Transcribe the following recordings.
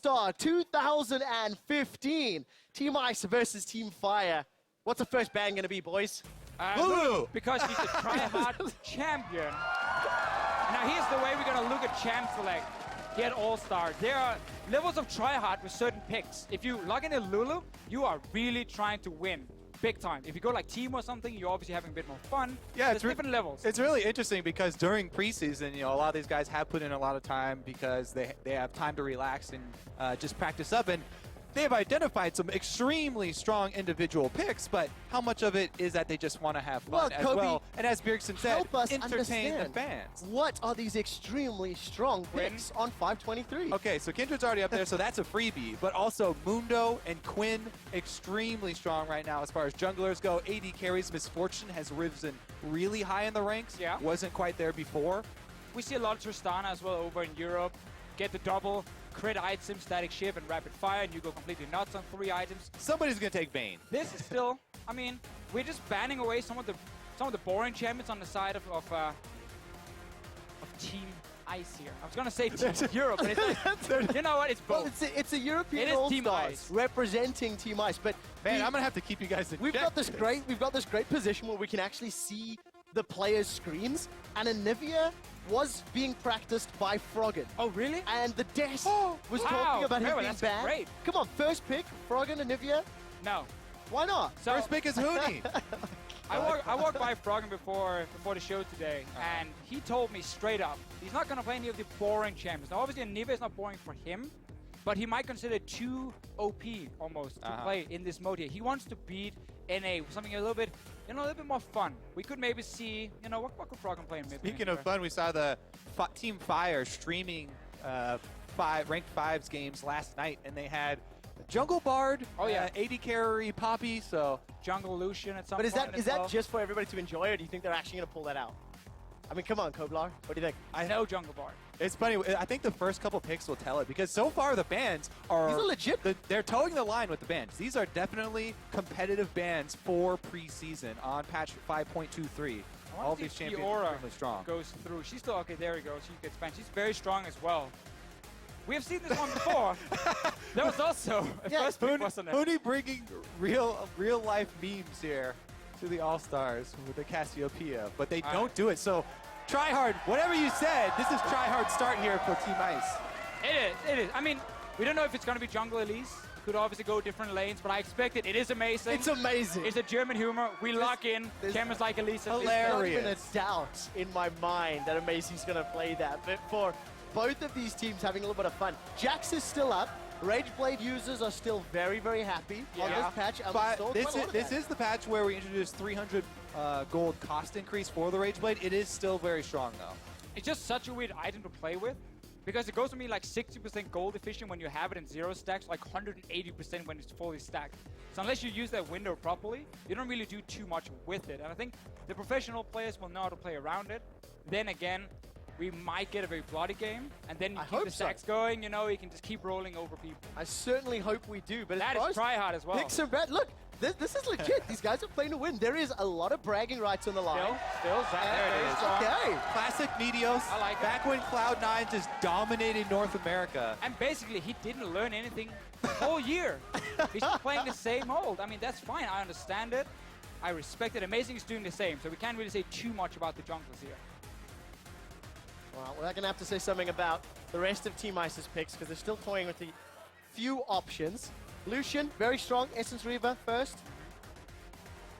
All-Star 2015. Team Ice versus Team Fire. What's the first ban going to be, boys? Lulu! Because he's a try-hard champion. Now here's the way we're going to look at champ select here at All-Stars. There are levels of try-hard with certain picks. If you log in a Lulu, you are really trying to win. Big time. If you go like team or something, you're obviously having a bit more fun. Yeah, there's different levels. It's really interesting because during preseason, a lot of these guys have put in a lot of time because they have time to relax and just practice up. And they've identified some extremely strong individual picks, but how much of it is that they just want to have fun as Kobe, well? And as Bjergsen said, help us entertain the understand. fans. What are these extremely strong picks on 523? Okay, so Kindred's already up there, so that's a freebie. But also Mundo and Quinn, extremely strong right now as far as junglers go. AD carries Misfortune has risen really high in the ranks. Yeah. Wasn't quite there before. We see a lot of Tristana as well over in Europe. Get the double, crit item, static shift, and rapid fire, and you go completely nuts on 3 items. Somebody's going to take Vayne. This is still, I mean, we're just banning away some of the boring champions on the side of Team Ice here. I was gonna say Team Europe, but it's like, you know what? It's both. Well, it's a European It is Team All-Stars Ice. representing Team Ice, but Man, I'm going to have to keep you guys in we've check. got this great position where we can actually see the players' screens, and Anivia was being practiced by Froggen. Oh, really? And the desk was wow. talking about him Well, being that's banned. great. Come on, first pick, Froggen, Anivia. No. Why not? So, First pick is Hooney. I walked by Froggen before the show today, and he told me straight up, he's not going to play any of the boring champions. Now, obviously, Anivia is not boring for him, but he might consider it too OP almost to play in this mode here. He wants to beat NA, something a little bit more fun. We could maybe see, what could Froggen play in mid? Speaking of fun, we saw the Team Fire streaming ranked 5s games last night, and they had Jungle Bard, AD Carry, Poppy, so Jungle Lucian at some But point. is that just for everybody to enjoy, or do you think they're actually going to pull that out? I mean, come on, Koblar. What do you think? I know Jungle Bard. It's funny. I think the first couple picks will tell it because so far the bans are... These are legit. They're towing the line with the bans. These are definitely competitive bans for preseason on patch 5.23. All these champions are extremely strong. Goes through. She's still... Okay, there we go. She gets banned. She's very strong as well. We have seen this one before. There was also a first pick, wasn't it? Hooney bringing real life memes here to the All-Stars with the Cassiopeia, but they don't do it. So try hard. Whatever you said, this is try hard start here for Team Ice. It is. I mean, we don't know if it's going to be jungle Elise. Could obviously go different lanes, but I expect it. It is amazing. It's amazing. It's a German humor. We lock in. Cameras like Elise. Hilarious. There's not even a doubt in my mind that Amazing's going to play that. But for both of these teams having a little bit of fun. Jax is still up. Rageblade users are still very, very happy on this patch. But this is the patch where we introduced 300 gold cost increase for the Rageblade. It is still very strong, though. It's just such a weird item to play with because it goes to me like 60% gold efficient when you have it in 0 stacks, like 180% when it's fully stacked. So unless you use that window properly, you don't really do too much with it. And I think the professional players will know how to play around it. Then again, we might get a very bloody game, and then you keep the stacks going, you can just keep rolling over people. I certainly hope we do, but that is try-hard as well. Picks are bad. Look, this is legit. These guys are playing to win. There is a lot of bragging rights on the line. Still, there it is. Okay. Classic Meteos. I like back when Cloud9 just dominated North America. And basically, he didn't learn anything the whole year. He's just playing the same old. I mean, that's fine. I understand it. I respect it. Amazing is doing the same, so we can't really say too much about the junglers here. Well, we're going to have to say something about the rest of Team Ice's picks because they're still toying with the few options. Lucian, very strong. Essence Reaver first.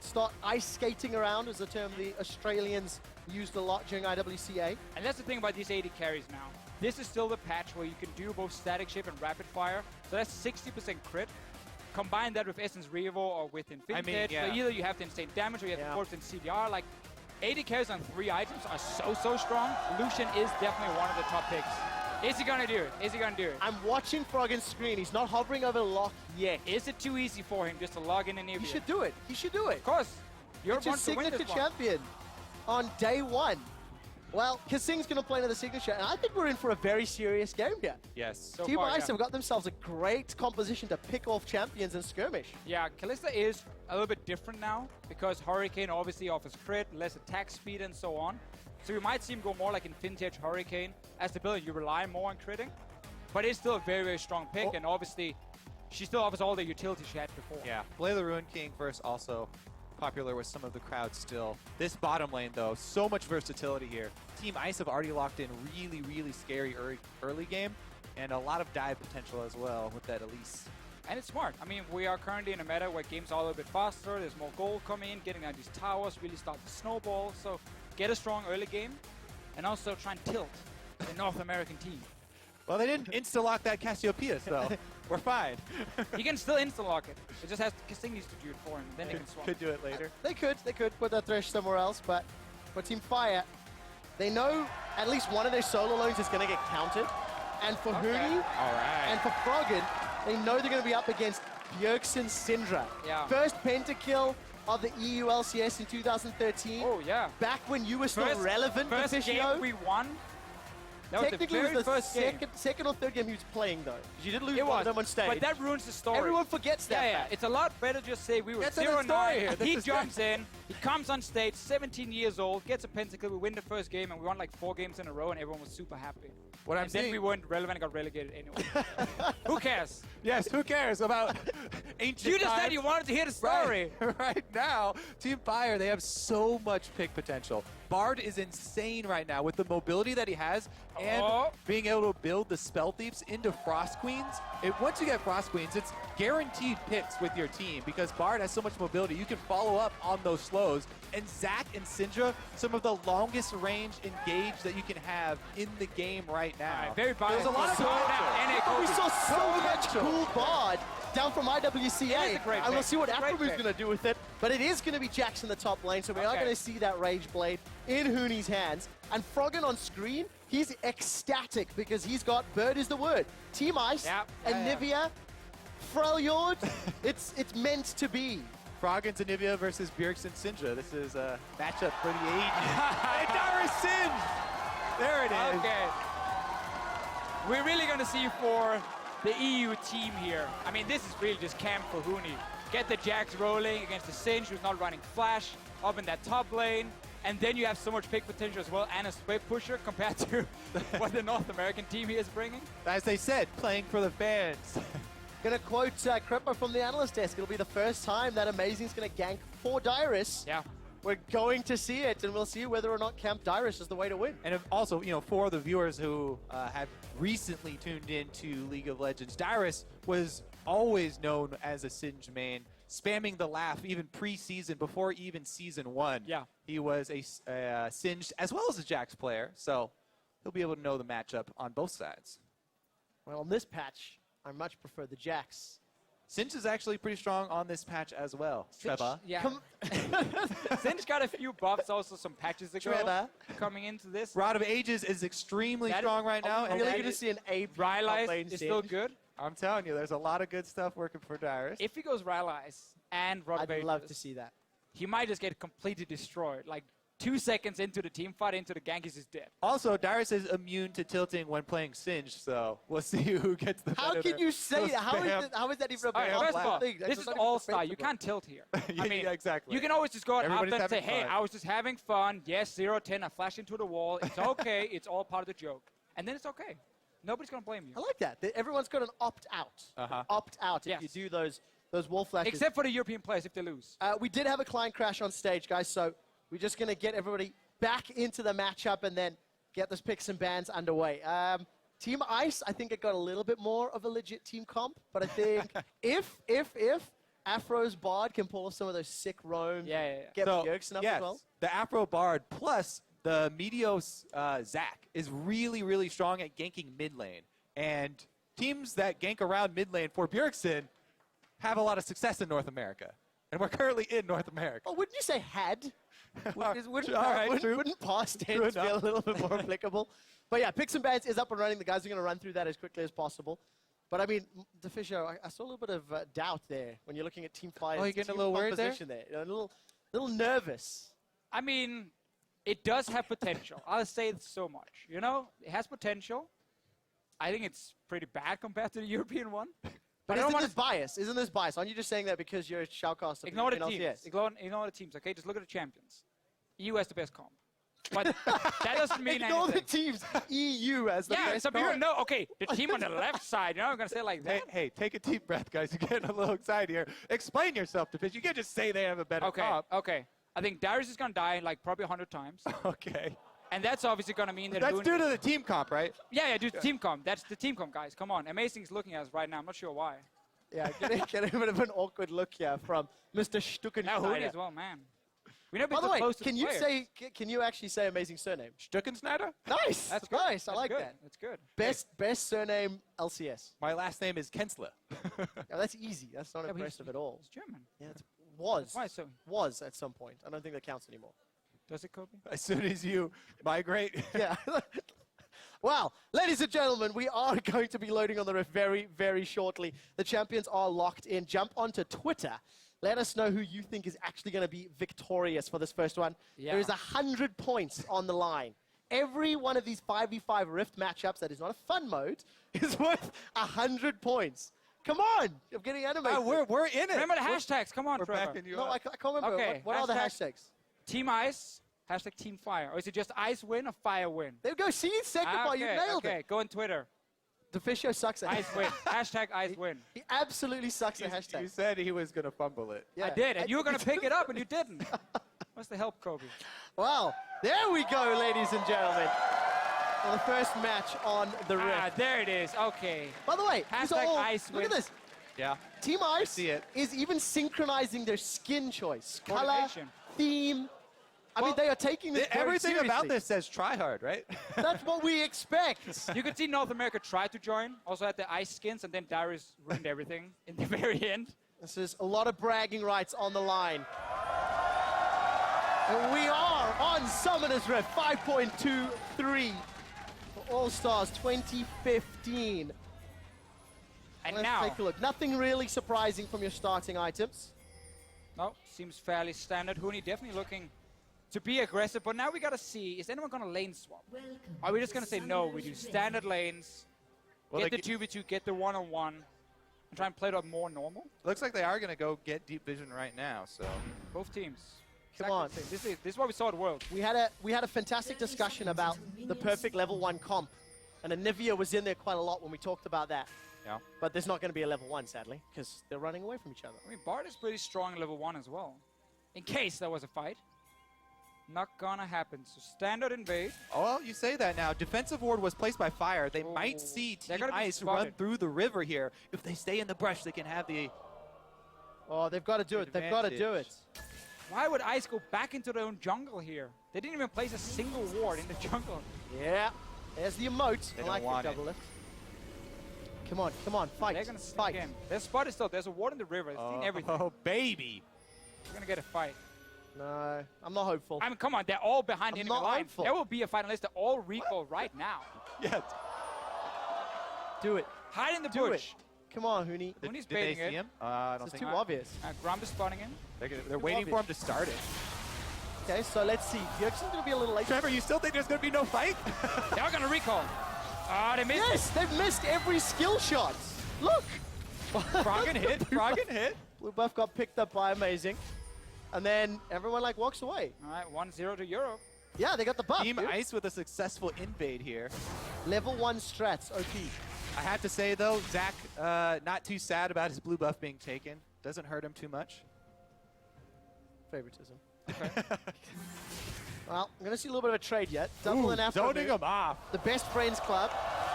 Start ice skating around is the term the Australians used a lot during IWCA. And that's the thing about these AD carries now. This is still the patch where you can do both static shift and rapid fire. So that's 60% crit. Combine that with Essence Reaver or with Infinite. So either you have the insane damage or you have the force in CDR. Like, AD carries on 3 items are so strong. Lucian is definitely one of the top picks. Is he going to do it? Is he going to do it? I'm watching Froggen's screen. He's not hovering over lock yet. Is it too easy for him just to log in and He should do it. He should do it. Of course. You're it's your signature champion on day 1. Well, Kasing's going to play another signature, and I think we're in for a very serious game here. Yes. Team Ice have got themselves a great composition to pick off champions and skirmish. Yeah, Kalista is a little bit different now because Hurricane obviously offers crit, less attack speed, and so on. So you might see him go more like in Vintage Hurricane. As the builder, you rely more on critting. but it's still a very, very strong pick, and obviously, she still offers all the utility she had before. Yeah, Blade the Ruin King versus also popular with some of the crowd still. This bottom lane, though, so much versatility here. Team Ice have already locked in really, really scary early game, and a lot of dive potential as well with that Elise. And it's smart. I mean, we are currently in a meta where games are a little bit faster. There's more gold coming in, getting out these towers, really start to snowball. So get a strong early game, and also try and tilt the North American team. Well, they didn't insta-lock that Cassiopeia, so we're fine. He can still insta-lock it. It just has to, Kasing needs to do it for him, then they can swap. Could do it later. They could put that Thresh somewhere else, but for Team Fire, they know at least one of their solo lanes is going to get counted. And for Huni All right. and for Froggen, they know they're going to be up against Bjergsen Syndra. Yeah. First pentakill of the EU LCS in 2013. Oh, yeah. Back when you were still relevant, First Patricio. game we won. That was the Technically, very it was the first game. second or third game he was playing, though. 'Cause you did lose It one was, of them on stage. but that ruins the story. Everyone forgets that. Yeah, fact. it's a lot better to just say we were That's a 0-9. story here. This He is jumps in, he comes on stage, 17 years old, gets a pentakill, we win the first game, and we won like 4 games in a row, and everyone was super happy. What I'm And then saying, we weren't relevant and got relegated anyway. Who cares? yes, who cares about ancient You just said times? you wanted to hear the story. Right, right now, Team Fire, they have so much pick potential. Bard is insane right now with the mobility that he has and being able to build the Spell Thieves into Frost Queens. Once you get Frost Queens, it's guaranteed picks with your team because Bard has so much mobility. You can follow up on those slows. And Zac and Syndra, some of the longest range engage that you can have in the game right now. Right, very biased. There's a lot of We saw so much potential. cool Bard down from IWCA. It is a great and we'll pick. see what It's a great Afromu's pick. going to do with it. But it is going to be Jax in the top lane, so we are Okay. going to see that Rage Blade in Huni's hands. And Froggen on screen, he's ecstatic because he's got Bird is the word. Team Ice Yep. and Nivea, Freljord, it's meant to be. Froggen's Anivia versus Bjergsen Syndra. This is a matchup for the ages. And Darius Sinj! There it is. Okay. We're really going to see for the EU team here. I mean, this is really just camp for Huni. Get the Jax rolling against the Singe, who's not running Flash, up in that top lane. And then you have so much pick potential as well, and a split pusher compared to what the North American team here is bringing. As they said, playing for the fans. Gonna quote Kripper from the analyst desk. It'll be the first time that Amazing's gonna gank for Dyrus. Yeah. We're going to see it, and we'll see whether or not Camp Dyrus is the way to win. And also, for the viewers who have recently tuned into League of Legends, Dyrus was always known as a Singe main, spamming the laugh even pre-season, before even Season 1. Yeah. He was a Singe as well as a Jax player, so he'll be able to know the matchup on both sides. Well, on this patch, I much prefer the Jax. Singe is actually pretty strong on this patch as well. Trevor. Yeah. Come- Singe got a few buffs also some patches ago Trevor. coming into this. Rod of Ages is extremely That is- strong right now. I'm and really that going to see an AP top Rylai's lane is still Singe. good. I'm telling you, there's a lot of good stuff working for Dyrus. If he goes Rylai's and Rod I'd love to see that. he might just get completely destroyed. Like 2 seconds into the team fight, into the gank, he's just dead. Also, Dyrus is immune to tilting when playing Singe, so we'll see who gets the How better can you say those that? spam. How is that even a All right, bad first of all, thing? That's this is not even All-Star. You defensible. can't tilt here. Yeah, I mean, yeah, exactly. You can always just go out Everybody's after and say, having hey, fun. I was just having fun. Yes, 0-10, I flashed into the wall. It's okay. It's all part of the joke. And then it's okay. Nobody's going to blame you. I like that. Everyone's got an opt-out. Uh-huh. Opt-out if Yes. you do those wall flashes. Except for the European players if they lose. We did have a client crash on stage, guys, so we're just going to get everybody back into the matchup and then get those picks and bans underway. Team Ice, I think it got a little bit more of a legit team comp, but I think if Afro's Bard can pull off some of those sick roams, get Bjergsen up as well. The Afro Bard plus the Meteos Zac is really, really strong at ganking mid lane. And teams that gank around mid lane for Bjergsen have a lot of success in North America. And we're currently in North America. Oh, wouldn't you say had? Wouldn't All right, true. past True tense be a enough. little bit more applicable? But yeah, Picks and Bans is up and running. The guys are going to run through that as quickly as possible. But I mean, DeFisher, I saw a little bit of doubt there when you're looking at Team Fire's Oh, you're getting a team little worried there? composition there. You're a little nervous. I mean, it does have potential. I'll say it so much. You know, it has potential. I think it's pretty bad compared to the European one. But I don't isn't want this bias? Isn't this bias? Aren't you just saying that because you're a shoutcaster? Ignore the for teams. LCS? Ignore the teams, okay? Just look at the champions. EU has the best comp. But that doesn't mean Ignore the anything. teams. EU as the Yeah, best. some people know. Okay, the team on the left side. You know, I'm gonna say it like that. Hey, take a deep breath, guys. You're getting a little excited here. Explain yourself to pitch. You can't just say they have a better Okay, comp. okay. I think Darius is gonna die like probably 100 times, Okay. and that's obviously gonna mean that. That's Looney- due to the team comp, right? Yeah, due to team comp. That's the team comp, guys. Come on, Amazing's looking at us right now. I'm not sure why. Yeah, get a bit of an awkward look here from Mr. Now Hooney Stuckenschneider. as well, man. We never By been the so way, close to can the you player. can you actually say amazing surname? Stuckensnyder? Nice. That's good. nice. I That's like good. that. That's good. Best surname LCS. My last name is Kensler. Yeah, that's easy. That's not Yeah, but impressive he's- at all. It's German. Yeah, it was. Why so? Was at some point. I don't think that counts anymore. Does it, Kobe? As soon as you migrate. Yeah. Well, ladies and gentlemen, we are going to be loading on the rift very, very shortly. The champions are locked in. Jump onto Twitter. Let us know who you think is actually going to be victorious for this first one. Yeah. There is 100 points on the line. Every one of these 5v5 rift matchups that is not a fun mode is worth 100 points. Come on! I'm getting animated. We're in it. Remember the hashtags. Come on, We're Trevor. backing you No, up. I can't remember. Okay, What are the hashtag- hashtags? Team Ice, hashtag Team Fire. Or is it just Ice win or Fire win? There we go. See, second part. You nailed okay. it. Go on Twitter. The fish show sucks at Ice win. Hashtag Ice win. He absolutely sucks at You hashtags. said he was going to fumble it. Yeah. I did, and you were going to pick it up, and you didn't. What's the help, Kobe? Well, there we go, ladies and gentlemen. For the first match on the rift. Ah, there it is. Okay. By the way, these are Hashtag all, Ice look at win. this. Yeah. Team Ice see it. is even synchronizing their skin choice, color, Coordination. theme. I mean, Well, they are taking this very Everything about seriously. this says try hard, right? That's what we expect. You could see North America try to join, also had the ice skins, and then Darius ruined everything in the very end. This is a lot of bragging rights on the line. And we are on Summoner's Rift 5.23 for All-Stars 2015. And Let's now, take a look. Nothing really surprising from your starting items. no, seems fairly standard. Hooney definitely looking to be aggressive, but now we gotta see, is anyone gonna lane swap? Are we just gonna say no, we do standard lanes, Well, get they the 2v2, get the 1-on-1, and try and play it up more normal? Looks like they are going to go get deep vision right now. So Both teams. Come on. Exactly the same. This is what we saw at World. We had a fantastic discussion about the perfect level 1 comp. And Anivia was in there quite a lot when we talked about that. yeah. But there's not going to be a level 1, sadly, because they're running away from each other. I mean, Bard is pretty strong in level 1 as well. In case there was a fight. Not gonna happen. So standard invade. Oh, well, you say that now. Defensive ward was placed by Fire. They Oh, might see they're Team gonna be Ice run spotted. through the river here. If they stay in the brush, they can have the Oh, they've got to do it. They've got to do it. advantage. Why would Ice go back into their own jungle here? They didn't even place a single ward in the jungle. Yeah. There's the emote. They I don't like want the it. double lift. Come on, fight. They're gonna sneak fight. in. Their spot is still. There's a ward in the river. They've seen everything. Oh, baby. They're gonna get a fight. No, I'm not hopeful. I mean, come on. They're all behind the I'm enemy not line. hopeful. There will be a fight unless they all recall right now. Yes. Do it. Hide in the Do bush. it. Come on, Hooney. When he's Did they baiting see it. him? I don't This is think too obvious. Grump is spotting in. they're waiting for him to start it. Okay, so let's see. Bjergsen's going to be a little late. Trevor, you still think there's going to be no fight? They are gonna recall. Ah, they missed. Yes, they've missed every skill shot. Look. Froggen hit. Froggen hit. Blue buff got picked up by Amazing. And then everyone like walks away. All right, 1-0 to Europe. Yeah, they got the buff. Team dude. Ice with a successful invade here. Level 1 strats, OP. I have to say, though, Zach, not too sad about his blue buff being taken. Doesn't hurt him too much. Favoritism. Okay. Well, I'm going to see a little bit of a trade yet. Double and after zoning him off. the Best Friends Club.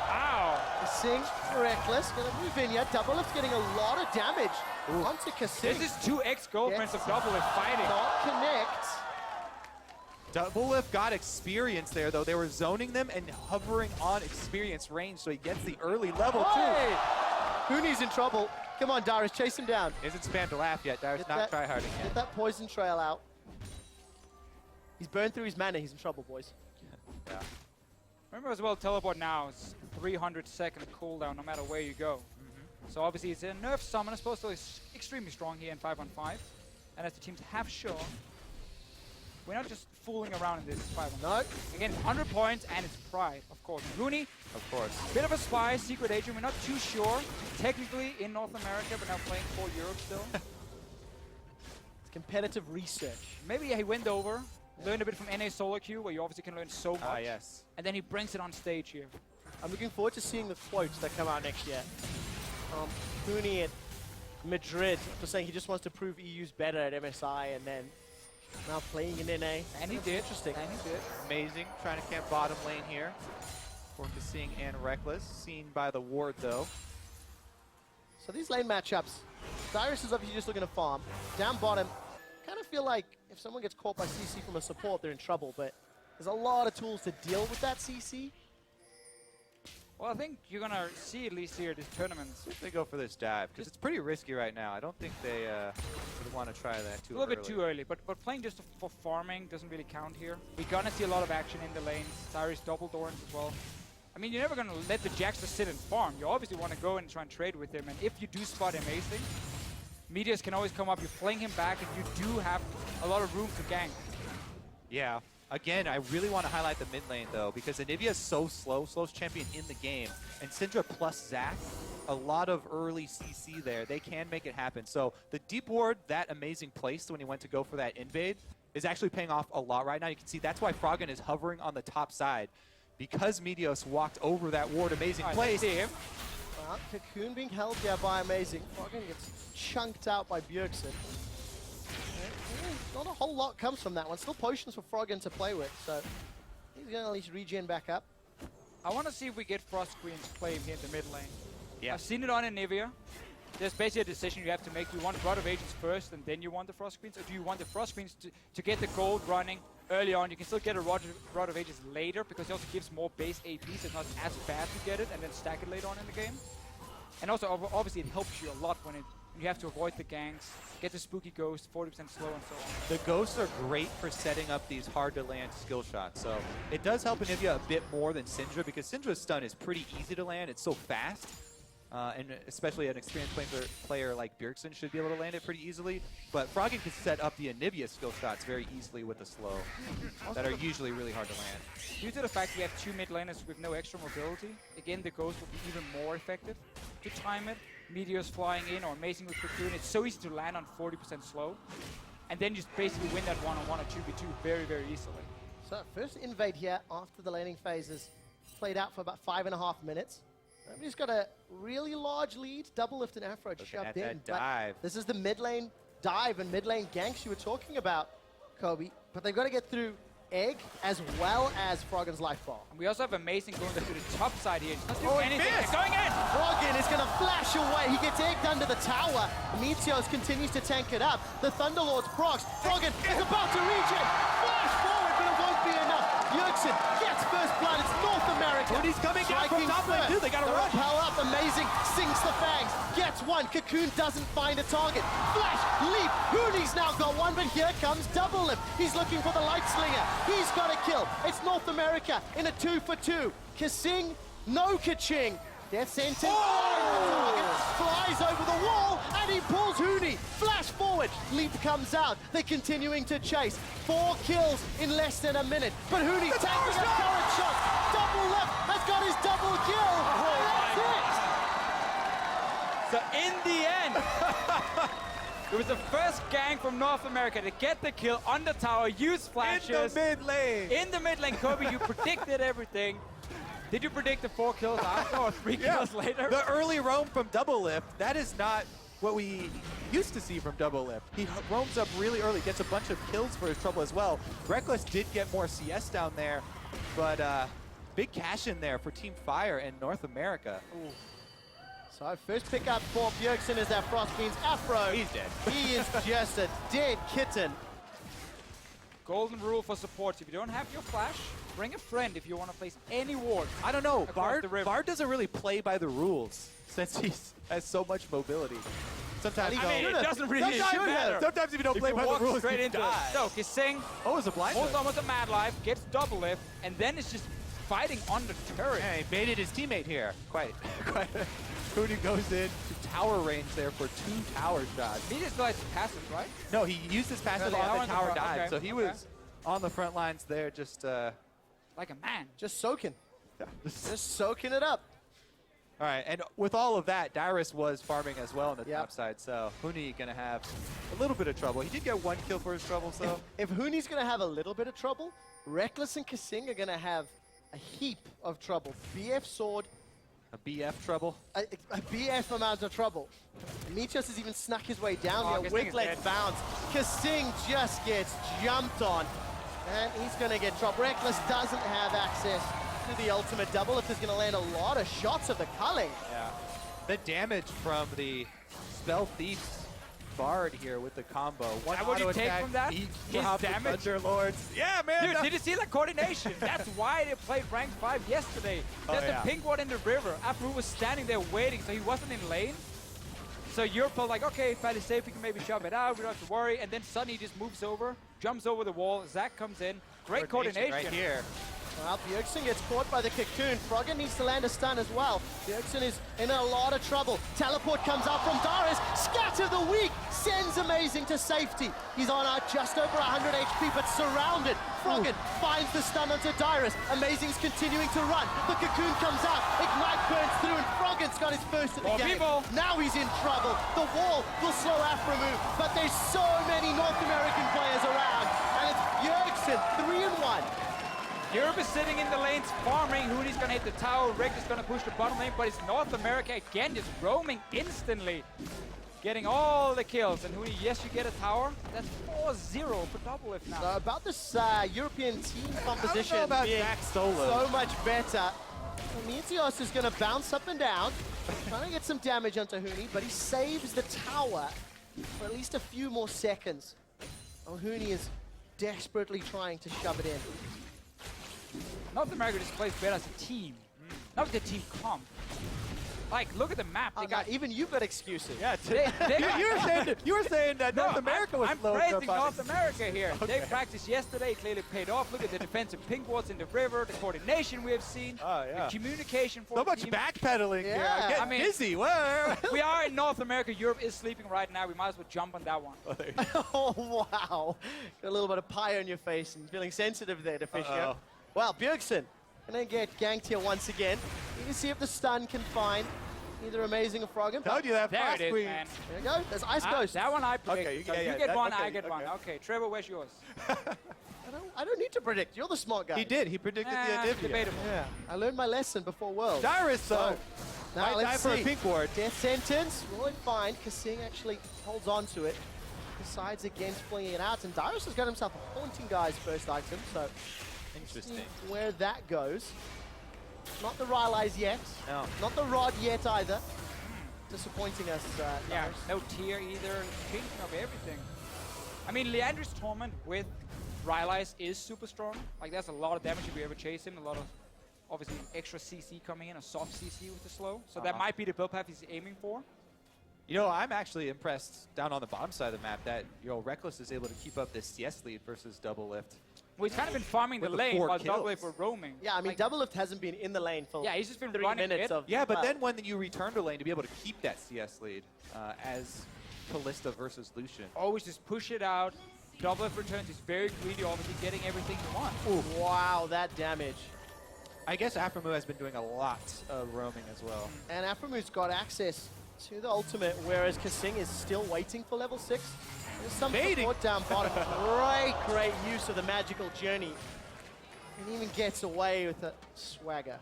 Ow. Sing, Reckless, going to move in yet. Double Lift's getting a lot of damage onto Kasing. This is two ex-girlfriends Yes. of Double Lift fighting. Not connect. Double Lift got experience there, though. They were zoning them and hovering on experience range, so he gets the early level, Hey! Hooney's in trouble. Come on, Darius, chase him down. too. Isn't spammed to laugh yet. Darius Get not that- tryharding Get yet. that poison trail out. He's burned through his mana. He's in trouble, boys. Yeah. Remember as well, teleport now is 300-second cooldown no matter where you go. So obviously it's a nerf summon. Supposed to be extremely strong here in 5-on-5. And as the teams have shown, we're not just fooling around in this 5-on-5. No. Again, 100 points and it's pride, of course. Rooney, Of course. bit of a spy, secret agent. We're not too sure. Technically in North America, but now playing for Europe still. It's competitive research. Maybe he went over Learn a bit from NA solo queue, where you obviously can learn so much. Ah, yes. And then he brings it on stage here. I'm looking forward to seeing the quotes that come out next year. Cooney at Madrid just saying he just wants to prove EU's better at MSI, and then now playing in NA. And he That's did. Interesting. And he did. Amazing. Trying to camp bottom lane here. Focusing and Reckless. Seen by the ward, though. So these lane matchups, Cyrus is obviously just looking to farm. Down bottom, kind of feel like if someone gets caught by CC from a support, they're in trouble, but there's a lot of tools to deal with that CC. Well, I think you're going to see at least here at this tournament. If they go for this dive, because it's pretty risky right now. I don't think they would want to try that too A little bit too early, but playing just for farming doesn't really count here. We're going to see a lot of action in the lanes. Cyrus double Dorans as well. I mean, you're never going to let the Jax just sit and farm. You obviously want to go and try and trade with him, and if you do spot him acing, Meteors can always come up, you fling him back, and you do have a lot of room to gank. Yeah. Again, I really want to highlight the mid lane, though, because Anivia is so slow, slowest champion in the game. And Syndra plus Zac, a lot of early CC there. They can make it happen. So the deep ward, that amazing place when he went to go for that invade, is actually paying off a lot right now. You can see that's why Froggen is hovering on the top side, because Meteos walked over that ward. Amazing place. See him. Well, Cocoon being held there by Amazing. Froggen gets chunked out by Bjergsen. Not a whole lot comes from that one. Still potions for Froggen to play with, so he's going to at least regen back up. I want to see if we get Frost Queens play him here in the mid lane. Yeah. I've seen it on Anivia. There's basically a decision you have to make. Do you want Rod of Ages first and then you want the Frost Queens? Or do you want the Frost Queens to get the gold running early on? You can still get a Rod of Ages later because it also gives more base AP, so it's not as bad to get it and then stack it later on in the game. And also, obviously, it helps you a lot when you have to avoid the ganks, get the spooky ghost, 40% slow and so on. The ghosts are great for setting up these hard-to-land skill shots. So it does help Anivia a bit more than Syndra, because Syndra's stun is pretty easy to land. It's so fast. And especially an experienced player like Bjergsen should be able to land it pretty easily. But Froggen can set up the Anivia skill shots very easily with the slow that are usually really hard to land. Due to the fact we have two mid laners with no extra mobility, again, the ghost will be even more effective to time it. Meteors flying in or Amazing with Cocoon. It's so easy to land on 40% slow. And then just basically win that one-on-one or 2v2 very, very easily. So first invade here after the laning phases played out for about 5.5 minutes. He's got a really large lead. Double lift and Afro shoved in. That dive. This is the mid lane dive and mid lane ganks you were talking about, Kobe. But they've got to get through Egg as well as Froggen's life bar. And we also have Amazing going to the top side here. Not Oh, doing he anything. missed. It's going in! Froggen is going to flash away. He gets egged under the tower. Meteos continues to tank it up. The Thunderlords procs. Froggen is about to regen. Flash forward, but it won't be enough. Bjergsen gets first blood. It's North America. Cody's coming down from Striking top lane, first. too. They got to The run. rappel up. Amazing. Sinks the fangs. Gets one. Cocoon doesn't find a target. Flash. Leap. Hooney's now got one, but here comes Double Lift. He's looking for the Light Slinger. He's got a kill. It's North America in a 2-for-2. Kasing, no Kaching. Death sentence. Oh! Flies over the wall, and he pulls Hooney. Flash forward. Leap comes out. They're continuing to chase. 4 kills in less than a minute. But Hooney taking a turret shot. Double Left has got his double kill. And that's it. So in the end, it was the first gang from North America to get the kill on the tower, use flashes. In the mid lane. In the mid lane, Kobe, you predicted everything. Did you predict the 4 kills after or 3 kills later? The early roam from Double Lift, that is not what we used to see from Double Lift. He roams up really early, gets a bunch of kills for his trouble as well. Reckless did get more CS down there, but big cash in there for Team Fire and North America. Ooh. So first pick up for Bjergsen is that Frost Queen's Afro. He's dead. He is just a dead kitten. Golden rule for supports. If you don't have your flash, bring a friend if you want to place any ward. I don't know, Across the river. Bard doesn't really play by the rules since he has so much mobility. Sometimes I mean, it doesn't really matter. Sometimes if you don't play If you by the walk rules, straight you into die. it. So, Kasing, Oh, it's a blind. almost a mad life, gets double lift, and then it's just fighting on the turret. Yeah, he baited his teammate here. Quite. Cooney goes in to tower range there for 2 tower shots. He just likes passive, right? No, he used his passive Really? on the tower Okay, dive, so he okay. was on the front lines there, just Like a man. Just soaking. just Just soaking it up. All right, and with all of that, Dyrus was farming as well on the Yep. top side, so Huni going to have a little bit of trouble. He did get 1 kill for his troubles, though. If Huni's going to have a little bit of trouble, Reckless and Kasing are going to have a heap of trouble. BF Sword, A BF trouble. a BF amount of trouble. Meteos has even snuck his way down Oh, here Kasing with is leg dead. bounce. Kasing just gets jumped on, and he's going to get dropped. Reckless doesn't have access to the ultimate. Doublelift is going to land a lot of shots of the culling. Yeah. The damage from the Spell Thief's Bard here with the combo. One That what you auto take attack, from that? he His dropped the damage? Thunderlords. Yeah, man. Dude, no- did you see the coordination? That's why they played rank 5 yesterday. Oh, There's yeah. the pink one in the river. Afro was standing there waiting, so he wasn't in lane. So Europe felt like, okay, fairly safe, we can maybe shove it out, we don't have to worry. And then suddenly he just moves over, jumps over the wall, Zach comes in. Great coordination. right here. Well, Bjergsen gets caught by the cocoon. Froggen needs to land a stun as well. Bjergsen is in a lot of trouble. Teleport comes out from Darius. Scatter the weak. Sends Amazing to safety. He's on just over 100 HP, but surrounded. Froggen finds the stun onto Darius. Amazing's continuing to run. The cocoon comes out. Ignite burns through, and Froggen's got his first of the More game. people. Now he's in trouble. The wall will slow Afro move, but there's so many North American players around. And it's Bjergsen, 3-1. Europe is sitting in the lanes farming. Hoodie's gonna hit the tower. Rick is gonna push the bottom lane, but it's North America again, just roaming instantly. Getting all the kills. And Hoodie, yes, you get a tower. That's 4-0 for Doublelift now. So about this European team composition about being Zach Solo. so much better. Meteos is going to bounce up and down, trying to get some damage onto Huni, but he saves the tower for at least a few more seconds. Oh, Huni is desperately trying to shove it in. North America just plays better as a team, not with the team comp. Like, look at the map. They got Even you've got excuses. Yeah, They you were saying that North America was I'm low praising up on North it. America here. They Okay. practiced yesterday, clearly paid off. Look at the defensive pink wards in the river, the coordination we have seen, Oh, yeah. the communication for So the much team. backpedaling here. Yeah. I'm getting I mean- dizzy. Whoa. We are in North America. Europe is sleeping right now. We might as well jump on that one. Oh, wow. Got a little bit of pie on your face and feeling sensitive there, Deficio. Uh-oh. Well, Bjergsen gonna get ganked here once again. You can see if the stun can find either Amazing or Froggen. Told you that There fast it is, queen. man. There you go. There's Ice Ah, Ghost. that one I predict. Okay, So yeah, you yeah, get that- one, okay, I get one. okay. Okay, Trevor, where's yours? I don't need to predict. You're the smart guy. He did. He predicted the Adivia. Debatable. Yeah. I learned my lesson before Worlds. Dyrus, though. Now Might die let's for a see. pink ward. Death sentence. Will it find? Kasing actually holds on to it. Decides against flinging it out. And Dyrus has got himself a Haunting Guy's first item. So Interesting. see where that goes. Not the Rylai's yet. No. Not the Rod yet either. Disappointing us, Yeah, Dyrus. no tier either. Changing up everything. I mean, Leandri's Torment with Rylai's is super strong. Like, there's a lot of damage if you ever chase him. A lot of, obviously, extra CC coming in, a soft CC with the slow. So that might be the build path he's aiming for. You know, I'm actually impressed down on the bottom side of the map that, Reckless is able to keep up this CS lead versus Doublelift. Well, he's kind of been farming the With the lane 4 while kills. Doublelift were roaming. Yeah, I mean, Like, Doublelift hasn't been in the lane for yeah, he's just been 3 running minutes it. of. Yeah, but well, then when you return to lane to be able to keep that CS lead as Callista versus Lucian. Always just push it out. Doublelift returns. He's very greedy, obviously getting everything he wants. Wow, that damage. I guess Aframu has been doing a lot of roaming as well. And Aframu's got access to the ultimate, whereas Kasing is still waiting for level 6. There's some Baiting. support down bottom. Great use of the magical journey. And even gets away with a swagger.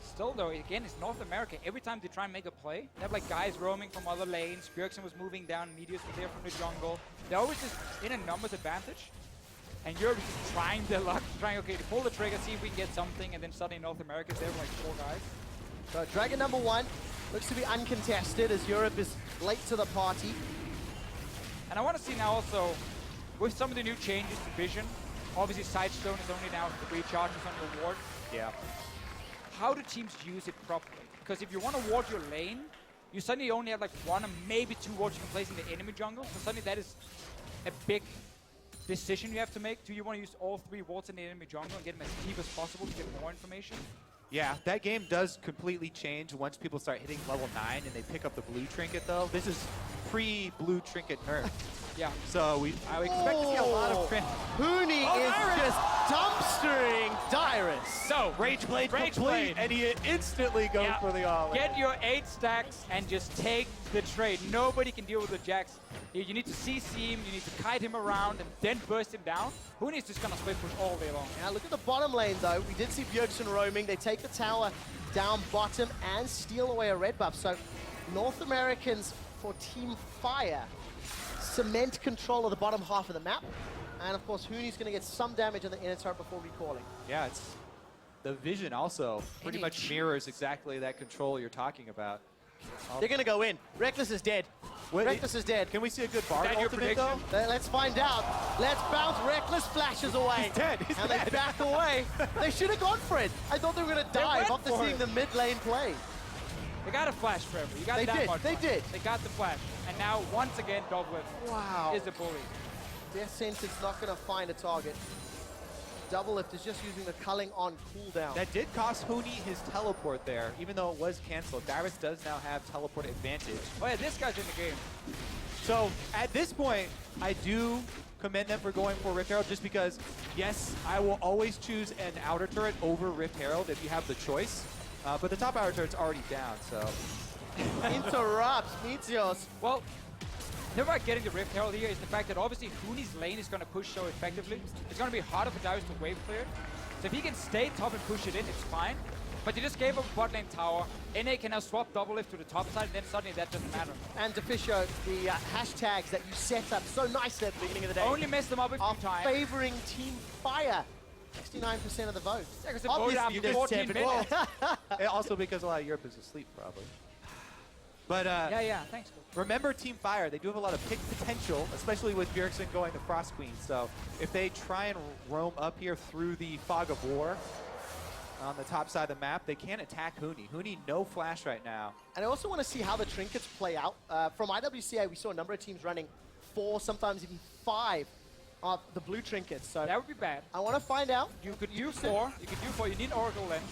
Still, though, again, it's North America. Every time they try and make a play, they have like guys roaming from other lanes. Bjergsen was moving down. Meteos was there from the jungle. They're always just in a numbers advantage. And Europe is just trying their luck, trying, okay, to pull the trigger, see if we can get something, and then suddenly North America's there with like 4 guys. So Dragon number 1 looks to be uncontested as Europe is late to the party. And I want to see now also, with some of the new changes to Vision, obviously Sidestone is only now 3 charges on your ward. Yeah. How do teams use it properly? Because if you want to ward your lane, you suddenly only have like 1 or maybe 2 wards you can place in the enemy jungle. So suddenly that is a big decision you have to make. Do you want to use all 3 wards in the enemy jungle and get them as deep as possible to get more information? Yeah, that game does completely change once people start hitting level 9 and they pick up the blue trinket, though. This is pre-blue trinket nerf. Yeah. So I would expect to see a lot of trend. Huni is Dyrus! just dumpstering Dyrus. So, Rage Blade Rage complete, Blade. and he instantly goes Yeah. for the all-in. Get your 8 stacks and just take the trade. Nobody can deal with the Jax. You need to CC him, you need to kite him around, and then burst him down. Huni's just gonna split push all day long. Now look at the bottom lane though. We did see Bjergsen roaming. They take the tower down bottom and steal away a red buff. So North Americans for Team Fire cement control of the bottom half of the map. And of course, Huni's gonna get some damage on the inner turret before recalling. Yeah, it's the vision also pretty much mirrors exactly that control you're talking about. They're gonna go in. Reckless is dead. Wait, Reckless is dead. Can we see a good Bard that your ultimate though? prediction? Let's find out. Let's bounce. Reckless flashes away. He's dead. He's and dead. they back away. They should have gone for it. I thought they were gonna dive went after for seeing it. the mid lane play. They got a flash, Trevor. You got They that did, much they flash. did. They got the flash. And now, once again, Doublet Wow. is a bully. Death Sentence not gonna find a target. Double Lift is just using the culling on cooldown. That did cost Huni his teleport there, even though it was canceled. Dyrus does now have teleport advantage. Oh yeah, this guy's in the game. So at this point, I do commend them for going for Rift Herald just because, yes, I will always choose an outer turret over Rift Herald if you have the choice. But the top outer turret's already down, so. Interrupts Meteos. Well, never mind getting the Rift Herald here is the fact that obviously Huni's lane is going to push so effectively. It's going to be harder for Dyrus to wave clear. So if he can stay top and push it in, it's fine. But you just gave up a bot lane tower. NA can now swap double lift to the top side, and then suddenly that doesn't matter. And Deficio, the hashtags that you set up so nicely at the beginning of the day Only messed them up a are few times. favoring Team Fire. 69% of the vote. Yeah, 'cause it voted after there's 14 7 minutes. And also because a lot of Europe is asleep, probably. But Yeah, thanks. remember Team Fire, they do have a lot of pick potential, especially with Bjergsen going to Frost Queen. So if they try and roam up here through the Fog of War on the top side of the map, they can attack Huni. Huni, no flash right now. And I also want to see how the trinkets play out. From IWCA, we saw a number of teams running 4, sometimes even 5 of the blue trinkets. So That would be bad. I want to find out. You could do 4. You could do 4. You need Oracle Lens.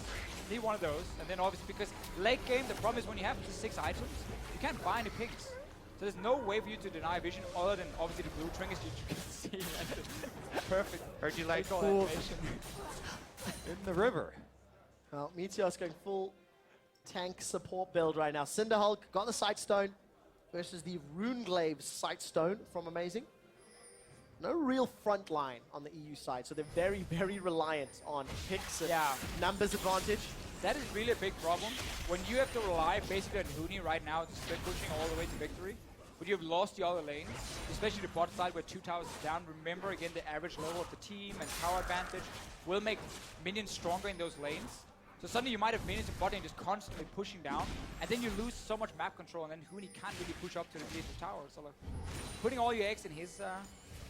You need one of those. And then obviously because late game, the problem is when you have the 6 items, you can't buy any picks. So there's no way for you to deny vision other than obviously the blue trinkets you can see. Perfect. Heard you like Recall pools animation. in the river. Well, Meteos going full tank support build right now. Cinderhulk got the Sightstone versus the Runeglaive Sightstone from Amazing. No real front line on the EU side, so they're very, very reliant on picks and numbers advantage. That is really a big problem. When you have to rely basically on Huni right now to split pushing all the way to victory, but you've lost the other lanes, especially the bot side where 2 towers is down. Remember, again, the average level of the team and tower advantage will make minions stronger in those lanes. So suddenly you might have minions in bot lane just constantly pushing down, and then you lose so much map control, and then Huni can't really push up to the tower. So like, putting all your eggs in his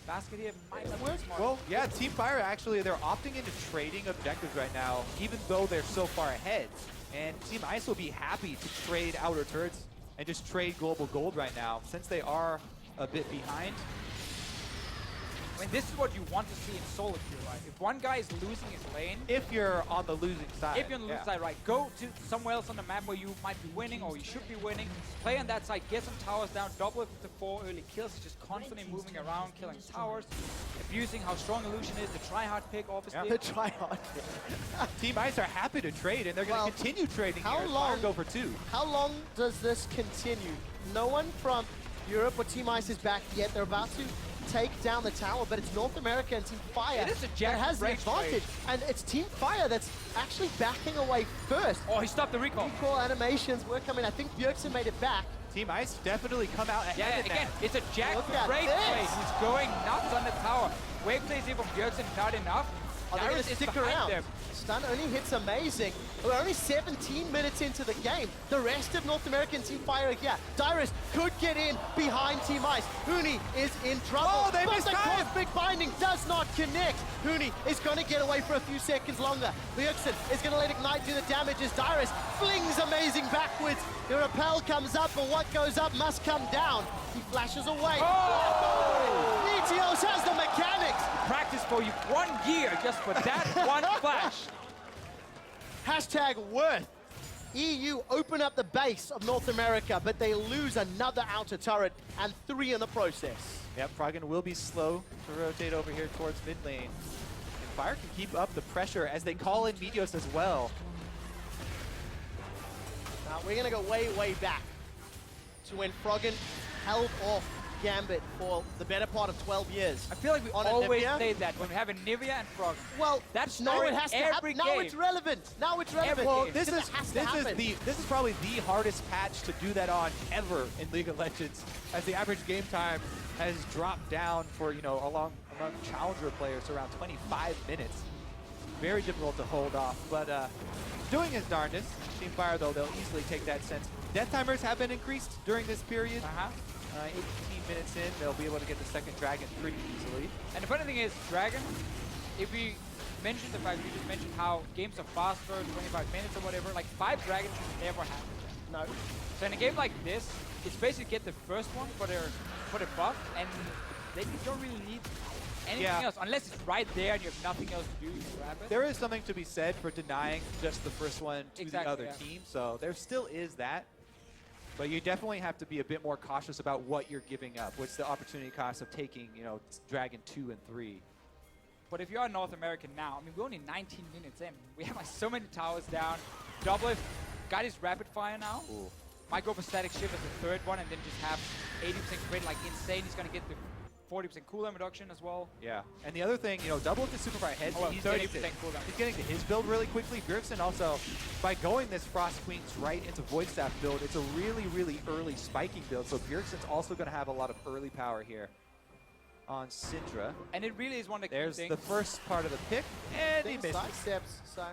basket here might not work smart. Well, yeah, Team Fire actually, they're opting into trading objectives right now, even though they're so far ahead. And Team Ice will be happy to trade outer turrets and just trade global gold right now, since they are a bit behind. I mean, this is what you want to see in solo queue, right? If one guy is losing his lane, If you're on the losing side. if you're on the losing side, right, go to somewhere else on the map where you might be winning or you should be winning. Play on that side, get some towers down, double it to 4 early kills. He's just constantly moving around, killing towers, abusing how strong Illusion is, the try-hard pick, obviously. The try-hard. Team Ice are happy to trade, and they're going Well, to continue trading how here. long- Fire go for 2. How long does this continue? No one from Europe or Team Ice is back yet. They're about to take down the tower, but it's North America and Team Fire It is a that Jack has the Rage advantage. And it's Team Fire that's actually backing away first. Oh, he stopped the recall. Recall animations were coming. I think Bjergsen made it back. Team Ice definitely come out ahead Yeah, in again, that. it's a Jack Look at Rage this. play. He's going nuts on the tower. Wave plays here from Bjergsen, not enough. Are they going Dyrus to is stick behind around? them. Stun only hits Amazing. We're only 17 minutes into the game. The rest of North American Team Fire are here. Dyrus could get in behind Team Ice. Huni is in trouble. Oh, they but missed the time. Cosmic Binding does not connect. Huni is going to get away for a few seconds longer. Bjergsen is going to let Ignite do the damage as Dyrus flings Amazing backwards. The repel comes up, but what goes up must come down. He flashes away. Oh! Meteos has the mechanics. Practice for you 1 year just for that one flash. Hashtag worth. EU open up the base of North America, but they lose another outer turret and 3 in the process. Yep, Froggen will be slow to rotate over here towards mid lane. And Fire can keep up the pressure as they call in Meteos as well. Now we're gonna go way, way back to when Froggen held off Gambit for the better part of 12 years. I feel like we On always Nivea? say that when we have a Nivea and Froggen. Well, That's now story it has to every happen. Now game. it's relevant. Now it's relevant. Well, game. this Because is it has to happen. this is probably the hardest patch to do that on ever in League of Legends, as the average game time has dropped down for among challenger players around 25 minutes. Very difficult to hold off, but doing his darndest. Team Fire though, they'll easily take that sense. Death timers have been increased during this period. 18 minutes in, they'll be able to get the second dragon pretty easily. And the funny thing is, Dragon, if we mentioned the fact, we just mentioned how games are faster, 25 minutes or whatever, like 5 dragons should never happen. No. So in a game like this, it's basically get the first one for the buff, and they don't really need anything else. Unless it's right there and you have nothing else to do, you can grab it. There is something to be said for denying just the first one to the other team, so there still is that. But you definitely have to be a bit more cautious about what you're giving up. What's the opportunity cost of taking, Dragon 2 and 3? But if you're North American now, I mean, we're only 19 minutes in. We have like so many towers down. Doublelift got his rapid fire now. Ooh. Might go for static shift as the third one and then just have 80% crit like insane. He's going to get the 40% cooldown reduction as well. Yeah. And the other thing, Doublelift is super far ahead. Oh, He's 30% getting to, cooldown. he's getting to his build really quickly. Bjergsen also, by going this Frost Queens right into Void Staff build, it's a really, really early spiking build. So Bjergsen's also going to have a lot of early power here on Syndra. And it really is one of the key There's things. the first part of the pick, and he missed. Side steps, so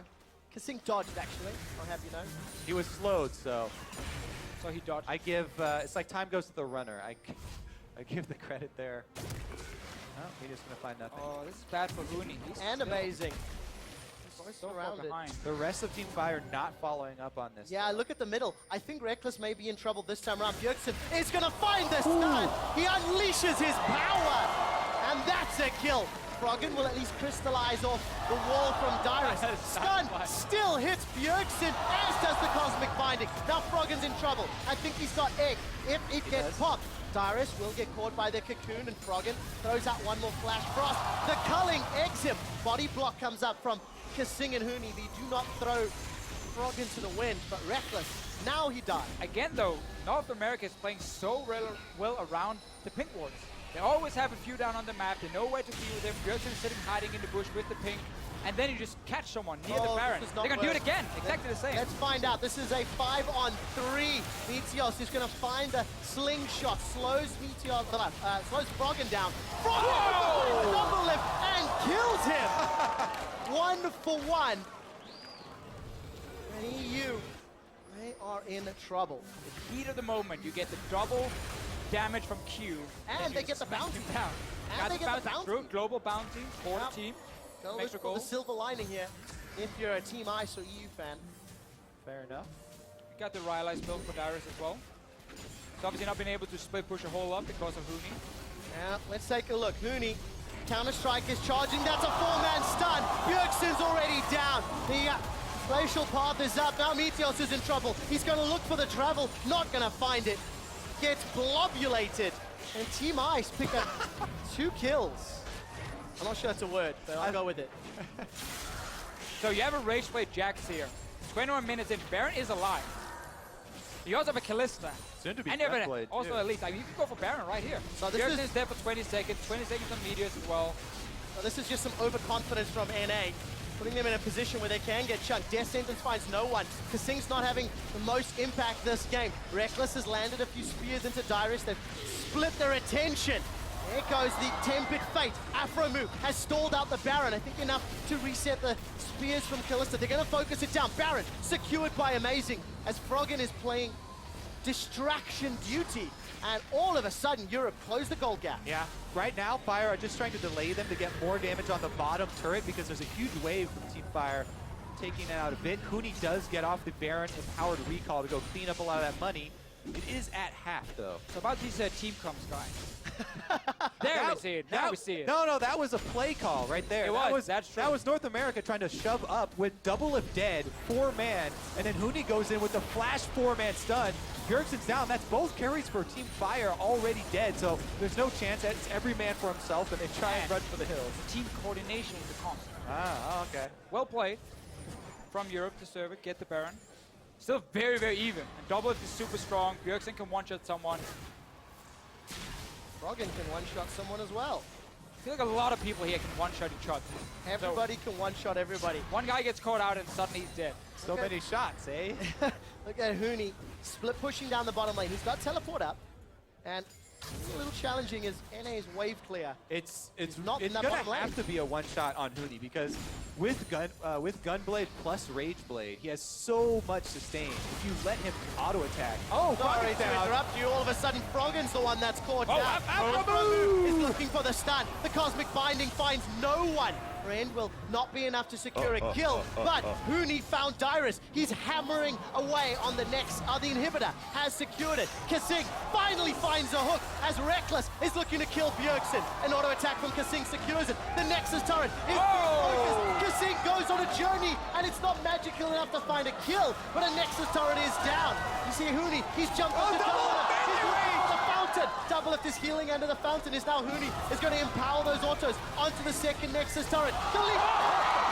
Kasink dodged actually, I'll have you know. He was slowed, so So he dodged. I give, it's like time goes to the runner. I give the credit there. Oh, he's just going to find nothing. Oh, this is bad for Rooney. He's And still- amazing. he's so far surrounded. behind. The rest of Team Fire not following up on this. Yeah, look at the middle. I think Reckless may be in trouble this time around. Bjergsen is going to find the stun. He unleashes his power. And that's a kill. Froggen will at least crystallize off the wall from Dyrus. Stun still hits Bjergsen, as does the Cosmic Binding. Now Froggen's in trouble. I think he's got egg. If it gets popped, Dyrus will get caught by the cocoon, and Froggen throws out one more flash frost. The culling eggs him. Body block comes up from Kasing and Huni. They do not throw Froggen to the wind, but Reckless, now he died. Again, though, North America is playing so well around the pink wards. They always have a few down on the map. They know where to be with them. Bjergsen is sitting hiding in the bush with the pink. And then you just catch someone near the Baron. this is They're not going to do it worth- again. Exactly the same. Let's find out. This is a 5-on-3. Meteos is going to find the slingshot. Slows Meteos, slows Froggen down. Froggen double lift and kills him. 1 for 1. And EU, they are in trouble. The heat of the moment, you get the double damage from Q. And you they get the smack bounty. him down. And Got they get the bounty. Through global bounty for Yep. the team. Go Extra look for the goal. silver lining here if you're a Team Ice or EU fan. Fair enough. We got the Rylai's build for Dyrus as well. So obviously not been able to split push a whole lot because of Huni. Yeah, let's take a look. Huni, Counter-Strike is charging. That's a 4-man stun. Bjergsen's already down. The glacial path is up. Now Meteos is in trouble. He's going to look for the travel. Not going to find it. Gets blobulated. And Team Ice pick up 2 kills. I'm not sure that's a word, but I'll go with it. So you have a Rage Blade Jax here. 21 minutes in. Baron is alive. You also have a Kalista. Soon to be And you have Deathblade, also too. Elite. I mean, you can go for Baron right here. So this Bjergsen is- is there for 20 seconds. 20 seconds on Meteors as well. So this is just some overconfidence from NA, putting them in a position where they can get chunked. Death Sentence finds no one. Kasing's not having the most impact this game. Reckless has landed a few spears into Dyrus. They've split their attention. There goes the Tempered Fate. Afromu has stalled out the Baron. I think enough to reset the spears from Kalista. They're going to focus it down. Baron secured by Amazing as Froggen is playing distraction duty. And all of a sudden, Europe closed the goal gap. Yeah, right now, Fire are just trying to delay them to get more damage on the bottom turret because there's a huge wave from Team Fire taking it out a bit. Huni does get off the Baron Empowered Recall to go clean up a lot of that money. It is at half, though. So about these team comps, guys. There we see it. Now we see it. No, that was a play call right there. It was. That's true. That was North America trying to shove up with double if dead, 4-man, and then Huni goes in with the flash 4-man stun. Bjergsen's down. That's both carries for Team Fire already dead, so there's no chance. It's every man for himself, and they try and run for the hills. Team coordination is the constant. Ah, okay. Well played from Europe to serve it, get the Baron. Still very, very even. And double if is super strong. Bjergsen can one-shot someone. Froggen can one-shot someone as well. I feel like a lot of people here can one-shot each other. Everybody can one-shot everybody. One guy gets caught out and suddenly he's dead. So many shots, eh? Look at Huni split pushing down the bottom lane. He's got teleport up, and it's a little challenging as NA's wave clear. It's not in that gonna bottom lane. have to be a one-shot on Huni because with Gunblade plus Rageblade, he has so much sustain. If you let him auto attack, Sorry Froggen's to down. interrupt you. All of a sudden, Froggen's the one that's caught down. Afro Is looking for the stun. The Cosmic Binding finds no one. Rend will not be enough to secure a kill, but Huni found Dyrus. He's hammering away on the next. The inhibitor has secured it. Kasing finally finds a hook as Reckless is looking to kill Bjergsen. An auto attack from Kasing secures it. The Nexus turret is focused. Kasing goes on a journey, and it's not magical enough to find a kill, but a Nexus turret is down. You see Huni, he's jumped on the fountain. Double lift is healing under the fountain is now Huni is going to empower those autos onto the second Nexus turret. The lead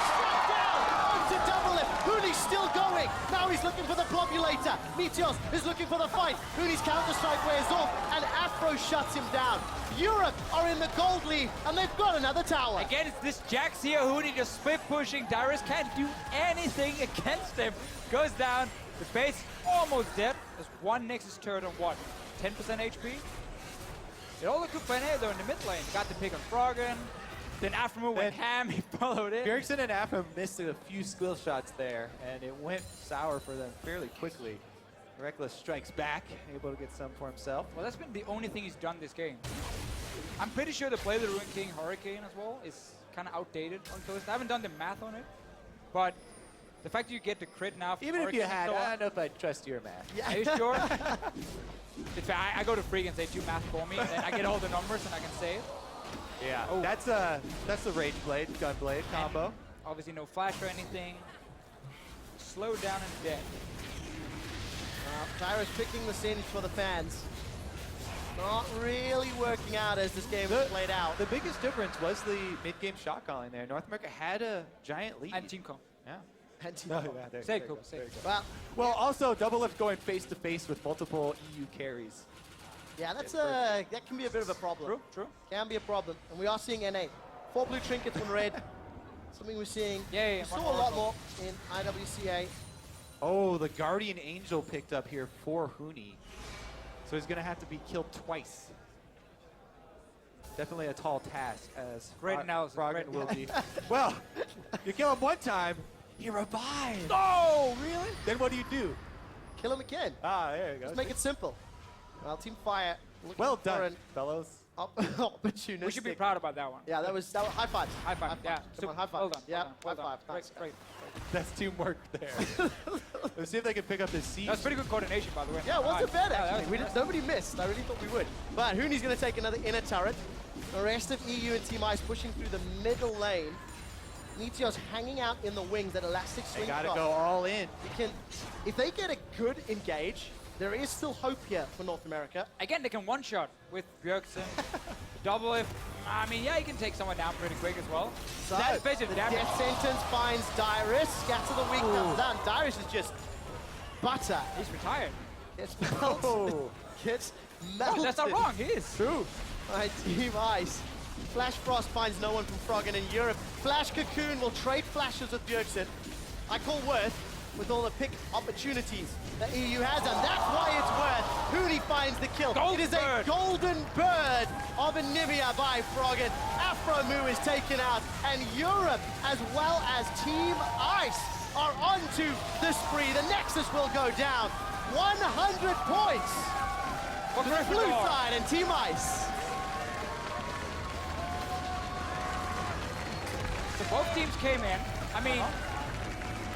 shut down onto double lift. Huni's still going. Now he's looking for the Blobulator. Meteos is looking for the fight. Huni's counter-strike wears off and Afro shuts him down. Europe are in the gold lead and they've got another tower. Again, it's this Jax here. Huni just split pushing. Dyrus can't do anything against him. Goes down. The base almost dead. There's one Nexus turret on what? 10% HP? It all looked good for NA though in the mid lane. Got the pick on Froggen. Then Afro went ham, he followed it. Bjergsen and Afro missed a few skill shots there, and it went sour for them fairly quickly. Reckless strikes back, able to get some for himself. Well, that's been the only thing he's done this game. I'm pretty sure the play of the Ruin King Hurricane as well is kind of outdated on Coast. I haven't done the math on it, but the fact that you get the crit now. Even if you had, I don't know if I'd trust your math. Yeah. Are you sure? I go to Freak and say do math for me, and then I get all the numbers and I can say it. Yeah, Oh. that's the Rageblade, Gunblade combo. And obviously no flash or anything. Slowed down and dead. Dyrus picking the sins for the fans. Not really working out as this game was played out. The biggest difference was the mid-game shot calling there. North America had a giant lead. And Team Com. Yeah. Say it, Cooper, say it. Well, also double lift going face-to-face with multiple EU carries. yeah, that can be a bit of a problem. True. Can be a problem. And we are seeing NA. 4 blue trinkets, 1 red. Something we're seeing. Yeah, We saw a lot more in IWCA. Oh, the Guardian Angel picked up here for Huni. So he's going to have to be killed twice. Definitely a tall task as Great analysis. Froggen Great will be. Well, you kill him one time, he revives. Oh, really? Then what do you do? Kill him again. Ah, there you go. Let's make it simple. Well, Team Fire looking Well for done, an fellows. opportunistic. We should be proud about that one. Yeah, that was high fives. High five. Yeah. Come on, high five. Well done. Yeah, well high done. five. Nice. Great. That's teamwork there. Let's see if they can pick up this siege. That's pretty good coordination, by the way. Yeah, it wasn't bad Yeah, that actually. was Nobody missed. I really thought we would. But Huni's going to take another inner turret. The rest of EU and Team Ice pushing through the middle lane. Meteor's hanging out in the wings at elastic swing. They gotta shot. go all in. If they get a good engage, there is still hope here for North America. Again, they can one-shot with Bjergsen. Double if. I mean, yeah, he can take someone down pretty quick as well. So That's basically the damage. death sentence finds Dyrus. Scatter the weak comes down. Dyrus is just butter. He's retired. Gets melted. Oh. Gets Oh, melted. that's not wrong. He is. True. Right, Team Ice. Flash Frost finds no one from Froggen in Europe. Flash Cocoon will trade flashes with Bjergsen. I call Worth with all the pick opportunities that EU has, and that's why it's Worth. Huni finds the kill. Gold it is bird. a golden bird of Anivia by Froggen. Afro Moo is taken out, and Europe, as well as Team Ice, are onto the spree. The Nexus will go down. 100 points for the blue side and Team Ice. So both teams came in. I mean,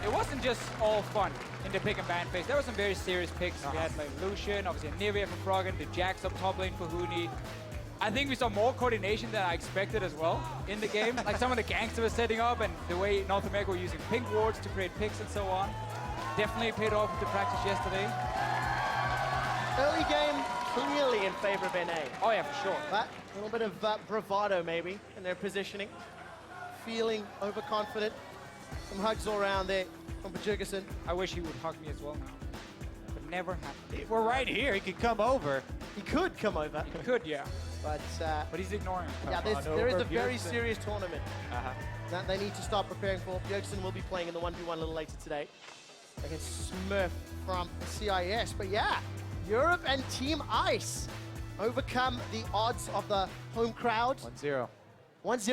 it wasn't just all fun in the pick and ban phase. There were some very serious picks. We had like Lucian, obviously Nivea for Froggen, the Jax up top lane for Huni. I think we saw more coordination than I expected as well in the game. Like some of the ganks that were setting up and the way North America were using pink wards to create picks and so on. Definitely paid off with the practice yesterday. Early game clearly in favor of NA. Oh yeah, for sure. But a little bit of bravado maybe in their positioning. Feeling overconfident. Some hugs all around there from Bajurgason. I wish he would hug me as well now. But never happened. We're right here. He could come over. He could come over, He could, yeah. but But he's ignoring me. yeah, there is a very serious tournament Uh-huh. that they need to start preparing for. Björksen will be playing in the 1v1 a little later today against Smurf from CIS. But yeah, Europe and Team Ice overcome the odds of the home crowd. 1-0. 1-0.